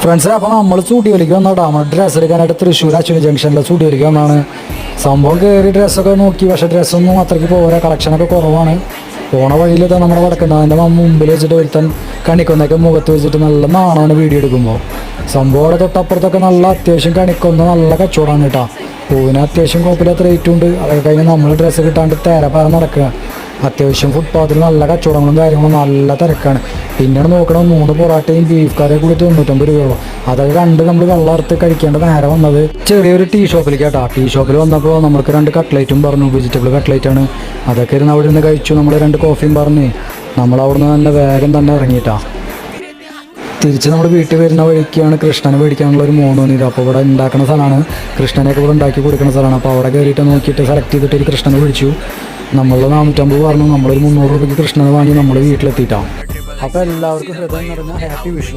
Friends, അപ്പോൾ നമ്മൾ ചൂട്ടിയൊലിക്ക് വന്നോട്ടോ. നമ്മൾ ഡ്രസ്സ് എടുക്കാനായിട്ട് തൃശ്ശൂർ അശ്വിനി ജംഗ്ഷനിലെ ചൂട്ടിയൊലിക്ക് വന്നാണ്. സംഭവം കയറി ഡ്രസ്സൊക്കെ നോക്കി, പക്ഷേ ഡ്രസ്സൊന്നും അത്രയ്ക്ക് പോരാ, കളക്ഷനൊക്കെ കുറവാണ്. പോണ വഴിയിലെത്താൻ നമ്മുടെ വടക്കുന്നത് അതിൻ്റെ മുമ്പിൽ വെച്ചിട്ട് ഒരുത്തൻ കണിക്കൊന്നൊക്കെ മുഖത്ത് വെച്ചിട്ട് നല്ല നാണാണ് വീഡിയോ എടുക്കുമ്പോൾ. സംഭവം അവിടെ തൊട്ടപ്പുറത്തൊക്കെ നല്ല അത്യാവശ്യം കണിക്കൊന്ന നല്ല കച്ചവടമാണ് കേട്ടോ. പൂവിന് അത്യാവശ്യം കുഴപ്പമില്ലാത്ത റേറ്റും ഉണ്ട്. അതൊക്കെ കഴിഞ്ഞ് നമ്മൾ ഡ്രസ്സ് കിട്ടാണ്ട് തേരപ്പാറ നടക്കുക. അത്യാവശ്യം ഫുട്പാത്തിൽ നല്ല കച്ചവടങ്ങളും കാര്യങ്ങളും നല്ല തിരക്കാണ്. പിന്നീട് നോക്കണം 3 പൊറാട്ടയും ബീഫ് കറിയും കൂടി 95 രൂപയുള്ളൂ. അതൊക്കെ കണ്ട് നമ്മൾ വെള്ളർത്ത് കഴിക്കേണ്ട നേരം വന്നത് ചെറിയൊരു ടീ ഷോപ്പിലേക്ക് കേട്ടോ. ടീ ഷോപ്പിൽ വന്നപ്പോൾ നമുക്ക് 2 കട്ട്ലേറ്റും പറഞ്ഞു, വെജിറ്റബിൾ കട്ട്ലേറ്റാണ്. അതൊക്കെ ഇരുന്ന് അവിടെ നിന്ന് കഴിച്ചു. നമ്മൾ 2 കോഫിയും പറഞ്ഞ് നമ്മൾ അവിടെ നിന്ന് നല്ല വേഗം തന്നെ ഇറങ്ങിയിട്ടാ. തിരിച്ച് നമ്മൾ വീട്ടിൽ വരുന്ന വഴിക്കാണ് കൃഷ്ണനെ മേടിക്കാനുള്ള ഒരു 3 മണി. അപ്പോൾ ഇവിടെ ഉണ്ടാക്കുന്ന സ്ഥലമാണ്, കൃഷ്ണനെയൊക്കെ ഇവിടെ ഉണ്ടാക്കി കൊടുക്കുന്ന സ്ഥലമാണ്. അപ്പോൾ അവിടെ കയറിയിട്ട് നോക്കിയിട്ട് സെലക്ട് ചെയ്തിട്ട് ഒരു കൃഷ്ണനെ വിളിച്ചു. നമ്മൾ 450 പറഞ്ഞു. നമ്മളൊരു 300 രൂപയ്ക്ക് കൃഷ്ണനെ വാങ്ങി നമ്മൾ വീട്ടിലെത്തിയിട്ടാണ്. അപ്പോൾ എല്ലാവർക്കും ഹൃദയം നിറഞ്ഞ ഹാപ്പി വിഷു.